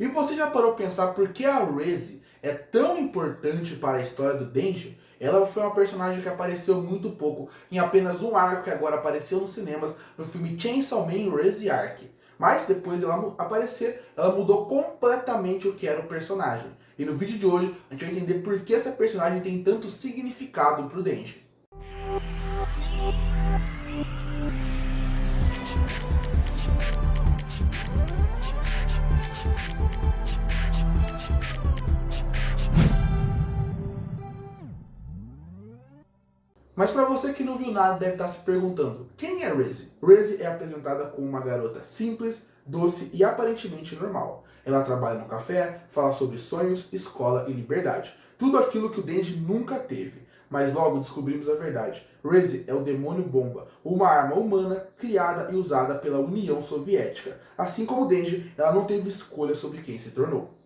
E você já parou para pensar por que a Reze é tão importante para a história do Denji? Ela foi uma personagem que apareceu muito pouco, em apenas um arco que agora apareceu nos cinemas, no filme Chainsaw Man Reze Arc. Mas depois dela aparecer, ela mudou completamente o que era o personagem. E no vídeo de hoje, a gente vai entender por que essa personagem tem tanto significado para o Denji. Mas para você que não viu nada, deve estar se perguntando, quem é Reze? Reze é apresentada como uma garota simples, doce e aparentemente normal. Ela trabalha no café, fala sobre sonhos, escola e liberdade. Tudo aquilo que o Denji nunca teve. Mas logo descobrimos a verdade. Reze é o demônio bomba, uma arma humana criada e usada pela União Soviética. Assim como o Denji, ela não teve escolha sobre quem se tornou.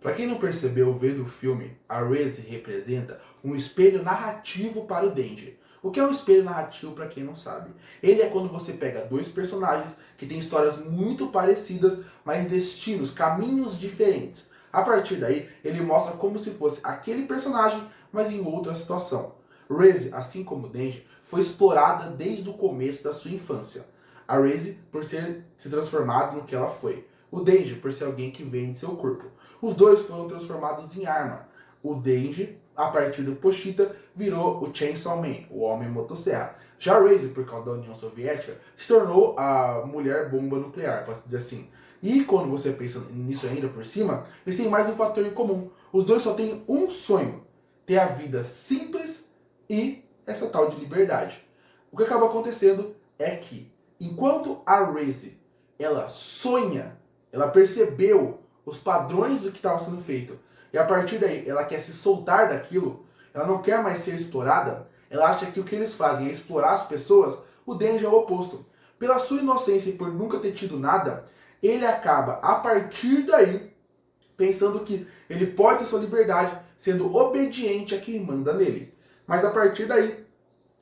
Para quem não percebeu vendo o filme, a Reze representa um espelho narrativo para o Denji. O que é um espelho narrativo para quem não sabe? Ele é quando você pega dois personagens que têm histórias muito parecidas, mas destinos, caminhos diferentes. A partir daí, ele mostra como se fosse aquele personagem, mas em outra situação. Reze, assim como o Denji, foi explorada desde o começo da sua infância. A Reze por ter se transformado no que ela foi. O Denji por ser alguém que vende seu corpo. Os dois foram transformados em arma. O Denji, a partir do Pochita, virou o Chainsaw Man, o Homem Motosserra. Já a Reze, por causa da União Soviética, se tornou a mulher bomba nuclear, posso dizer assim. E quando você pensa nisso ainda por cima, eles têm mais um fator em comum. Os dois só têm um sonho: ter a vida simples e essa tal de liberdade. O que acaba acontecendo é que, enquanto a Reze, ela sonha, ela percebeu os padrões do que estava sendo feito, e a partir daí ela quer se soltar daquilo, ela não quer mais ser explorada, ela acha que o que eles fazem é explorar as pessoas. O Denji é o oposto. Pela sua inocência e por nunca ter tido nada, ele acaba, a partir daí, pensando que ele pode ter sua liberdade sendo obediente a quem manda nele. Mas a partir daí,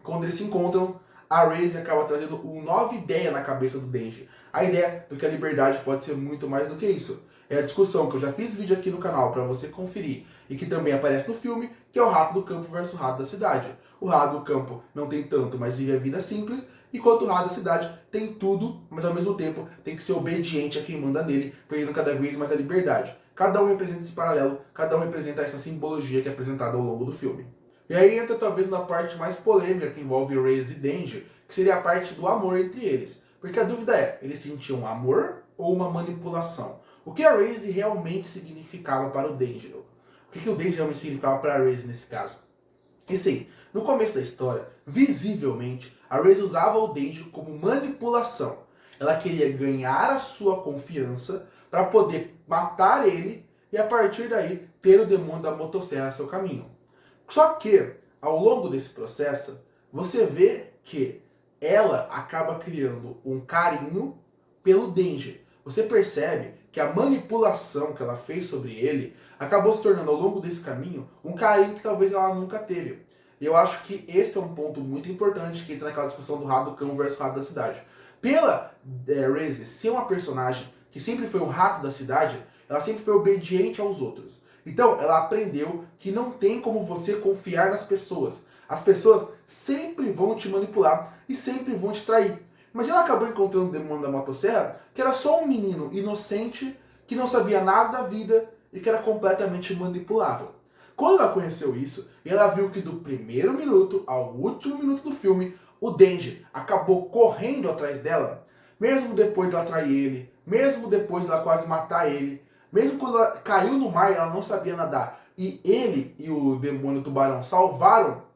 quando eles se encontram, a Reze acaba trazendo uma nova ideia na cabeça do Denji. A ideia de que a liberdade pode ser muito mais do que isso. É a discussão que eu já fiz vídeo aqui no canal para você conferir e que também aparece no filme, que é o rato do campo versus o rato da cidade. O rato do campo não tem tanto, mas vive a vida simples, enquanto o rato da cidade tem tudo, mas ao mesmo tempo tem que ser obediente a quem manda nele, perdendo cada vez mais a liberdade. Cada um representa esse paralelo, cada um representa essa simbologia que é apresentada ao longo do filme. E aí entra talvez na parte mais polêmica que envolve Reze e Denji, que seria a parte do amor entre eles. Porque a dúvida é, eles sentiam amor ou uma manipulação? O que a Reze realmente significava para o Denji? O que o Denji realmente significava para a Reze nesse caso? E sim, no começo da história, visivelmente, a Reze usava o Denji como manipulação. Ela queria ganhar a sua confiança para poder matar ele e a partir daí ter o demônio da motosserra a seu caminho. Só que, ao longo desse processo, você vê que ela acaba criando um carinho pelo Denji. Você percebe que a manipulação que ela fez sobre ele acabou se tornando, ao longo desse caminho, um carinho que talvez ela nunca teve. E eu acho que esse é um ponto muito importante que entra naquela discussão do rato do cão versus rato da cidade. Pela Reze ser uma personagem que sempre foi um rato da cidade, ela sempre foi obediente aos outros. Então, ela aprendeu que não tem como você confiar nas pessoas. As pessoas sempre vão te manipular e sempre vão te trair. Mas ela acabou encontrando o demônio da motosserra, que era só um menino inocente, que não sabia nada da vida e que era completamente manipulável. Quando ela conheceu isso, ela viu que do primeiro minuto ao último minuto do filme, o Denji acabou correndo atrás dela, mesmo depois de ela trair ele, mesmo depois de ela quase matar ele, mesmo quando ela caiu no mar e ela não sabia nadar, e ele e o demônio tubarão salvaram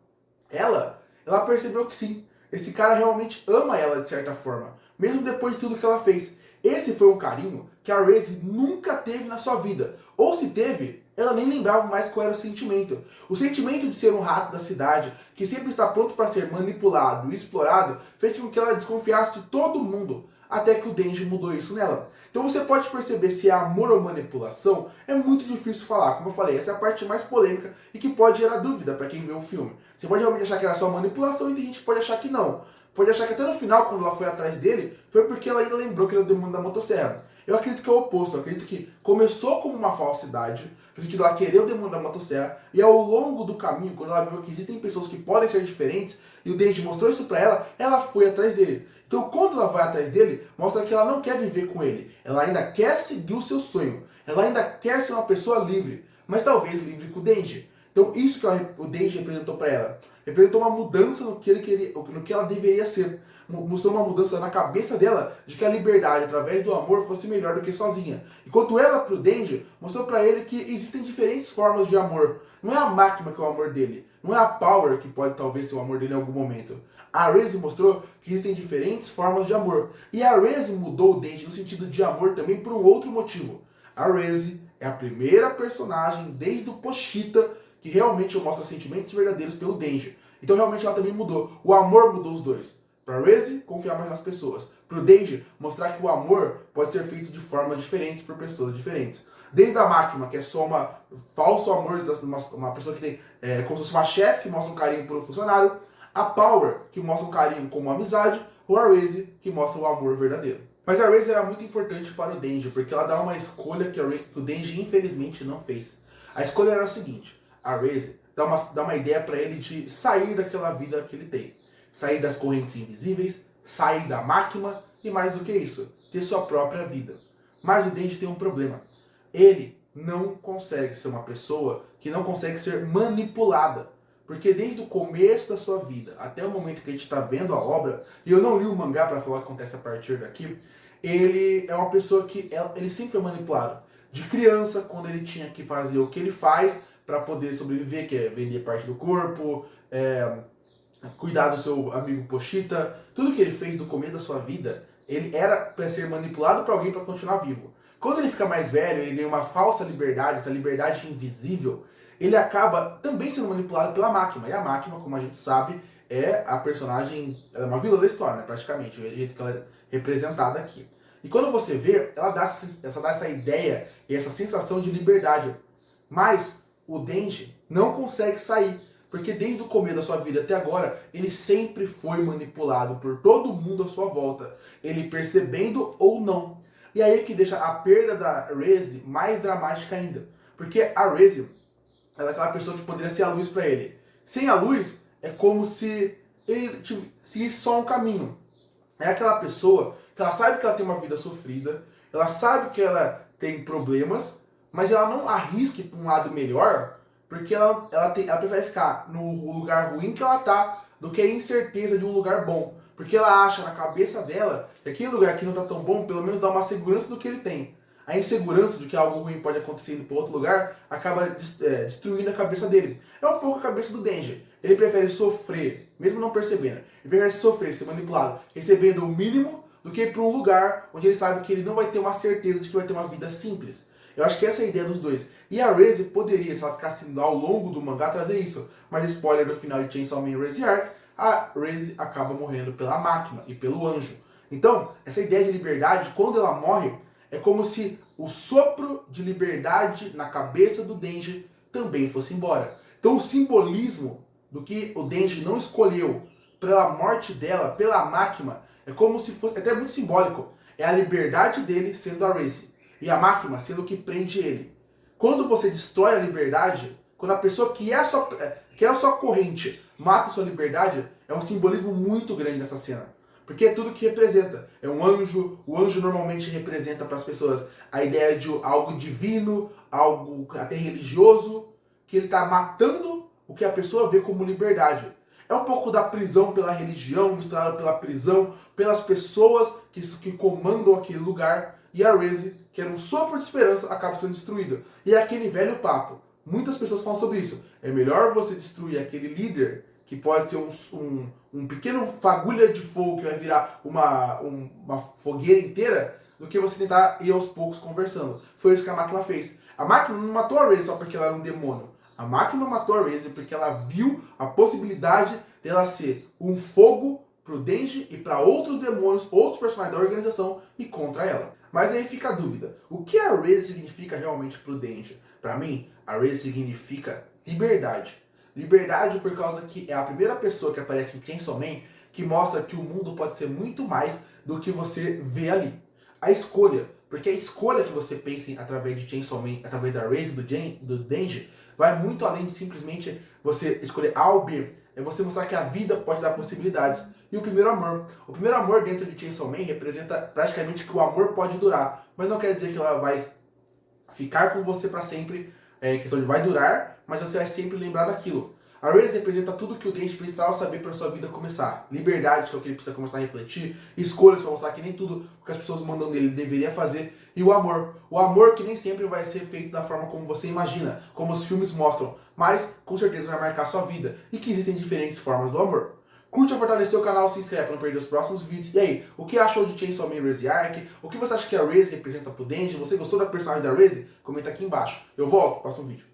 ela percebeu que sim, esse cara realmente ama ela de certa forma, mesmo depois de tudo que ela fez. Esse foi um carinho que a Reze nunca teve na sua vida. Ou se teve, ela nem lembrava mais qual era o sentimento. O sentimento de ser um rato da cidade, que sempre está pronto para ser manipulado e explorado, fez com que ela desconfiasse de todo mundo, até que o Denji mudou isso nela. Então você pode perceber se é amor ou manipulação, é muito difícil falar. Como eu falei, essa é a parte mais polêmica e que pode gerar dúvida para quem vê o filme. Você pode realmente achar que era só manipulação e tem gente que pode achar que não. Pode achar que até no final, quando ela foi atrás dele, foi porque ela ainda lembrou que ele é o demônio da motosserra. Eu acredito que é o oposto. Eu acredito que começou como uma falsidade, no sentido de ela querer o demônio da motosserra, e ao longo do caminho, quando ela viu que existem pessoas que podem ser diferentes, e o Denji mostrou isso pra ela, ela foi atrás dele. Então, quando ela vai atrás dele, mostra que ela não quer viver com ele. Ela ainda quer seguir o seu sonho. Ela ainda quer ser uma pessoa livre, mas talvez livre com o Denji. Então, isso que o Denji representou para ela. Representou uma mudança no que ele queria, no que ela deveria ser. Mostrou uma mudança na cabeça dela de que a liberdade através do amor fosse melhor do que sozinha. Enquanto ela, pro Denji, mostrou para ele que existem diferentes formas de amor. Não é a máquina que é o amor dele. Não é a Power que pode talvez ser o amor dele em algum momento. A Reze mostrou que existem diferentes formas de amor. E a Reze mudou o Denji no sentido de amor também por um outro motivo. A Reze é a primeira personagem desde o Pochita que realmente mostra sentimentos verdadeiros pelo Denji. Então realmente ela também mudou. O amor mudou os dois. Para Reze, confiar mais nas pessoas. Para o Denji, mostrar que o amor pode ser feito de formas diferentes por pessoas diferentes. Desde a máquina, que é só uma falso amor, uma pessoa que tem como se fosse uma chefe que mostra um carinho por um funcionário. A Power, que mostra um carinho como uma amizade. Ou a Reze, que mostra o amor verdadeiro. Mas a Reze era muito importante para o Denji, porque ela dá uma escolha que o Denji infelizmente não fez. A escolha era a seguinte: a Reze dá uma ideia para ele de sair daquela vida que ele tem. Sair das correntes invisíveis, sair da máquina e mais do que isso, ter sua própria vida. Mas o Denji tem um problema. Ele não consegue ser uma pessoa que não consegue ser manipulada. Porque desde o começo da sua vida até o momento que a gente está vendo a obra, e eu não li o mangá para falar o que acontece a partir daqui, ele é uma pessoa que ele sempre foi manipulado. De criança, quando ele tinha que fazer o que ele faz para poder sobreviver, que é vender parte do corpo, cuidar do seu amigo Pochita, tudo que ele fez no começo da sua vida, ele era para ser manipulado para alguém para continuar vivo. Quando ele fica mais velho, ele ganha uma falsa liberdade, essa liberdade invisível, ele acaba também sendo manipulado pela máquina. E a máquina, como a gente sabe, é a personagem, ela é uma vilã da história, né, praticamente, o jeito que ela é representada aqui. E quando você vê, ela dá essa ideia e essa sensação de liberdade. Mas o Denji não consegue sair. Porque desde o começo da sua vida até agora, ele sempre foi manipulado por todo mundo à sua volta. Ele percebendo ou não. E aí é que deixa a perda da Reze mais dramática ainda. Porque a Reze, ela é aquela pessoa que poderia ser a luz para ele. Sem a luz, é como se ele seguisse só um caminho. É aquela pessoa que ela sabe que ela tem uma vida sofrida, ela sabe que ela tem problemas, mas ela não arrisca para um lado melhor, porque ela prefere ficar no lugar ruim que ela tá, do que a incerteza de um lugar bom. Porque ela acha na cabeça dela que aquele lugar que não tá tão bom, pelo menos dá uma segurança do que ele tem. A insegurança de que algo ruim pode acontecer indo para outro lugar acaba destruindo a cabeça dele. É um pouco a cabeça do Denji. Ele prefere sofrer, mesmo não percebendo. Ele prefere sofrer, ser manipulado, recebendo o mínimo, do que ir para um lugar onde ele sabe que ele não vai ter uma certeza de que vai ter uma vida simples. Eu acho que essa é a ideia dos dois. E a Reze poderia, se ela ficasse ao longo do mangá, trazer isso. Mas spoiler do final de Chainsaw Man Reze Arc, a Reze acaba morrendo pela máquina e pelo anjo. Então, essa ideia de liberdade, quando ela morre, é como se o sopro de liberdade na cabeça do Denji também fosse embora. Então o simbolismo do que o Denji não escolheu pela morte dela, pela máquina, é como se fosse, até muito simbólico, é a liberdade dele sendo a Reze, e a máquina sendo o que prende ele. Quando você destrói a liberdade, quando a pessoa que é a sua corrente mata a sua liberdade, é um simbolismo muito grande nessa cena. Porque é tudo que representa. É um anjo, o anjo normalmente representa para as pessoas a ideia de algo divino, algo até religioso, que ele está matando o que a pessoa vê como liberdade. É um pouco da prisão pela religião, misturado pela prisão, pelas pessoas que comandam aquele lugar, e a Reze, que era um sopro de esperança, acaba sendo destruída. E é aquele velho papo. Muitas pessoas falam sobre isso. É melhor você destruir aquele líder, que pode ser um pequeno fagulha de fogo que vai virar uma fogueira inteira, do que você tentar ir aos poucos conversando. Foi isso que a máquina fez. A máquina não matou a Reze só porque ela era um demônio. A máquina matou a Reze porque ela viu a possibilidade dela ser um fogo pro Denji e para outros demônios, outros personagens da organização e contra ela. Mas aí fica a dúvida. O que a Reze significa realmente pro Denji? Para mim, a Reze significa liberdade. Liberdade por causa que é a primeira pessoa que aparece em Chainsaw Man que mostra que o mundo pode ser muito mais do que você vê ali. A escolha Porque a escolha que você pensa através de Chainsaw Man, através da Raze do Denji, vai muito além de simplesmente você escolher A ou B. É você mostrar que a vida pode dar possibilidades. E o primeiro amor. O primeiro amor dentro de Chainsaw Man representa praticamente que o amor pode durar. Mas não quer dizer que ela vai ficar com você para sempre. É questão de vai durar, mas você vai sempre lembrar daquilo. A Raze representa tudo que o Denji precisava saber para sua vida começar. Liberdade, que é o que ele precisa começar a refletir. Escolhas para mostrar que nem tudo o que as pessoas mandam dele ele deveria fazer. E o amor. O amor que nem sempre vai ser feito da forma como você imagina, como os filmes mostram. Mas com certeza vai marcar sua vida. E que existem diferentes formas do amor. Curte ou fortalecer o canal, se inscreve para não perder os próximos vídeos. E aí, o que achou de Chainsaw Man Raze Arc? O que você acha que a Raze representa pro Denji? Você gostou da personagem da Raze? Comenta aqui embaixo. Eu volto, próximo vídeo.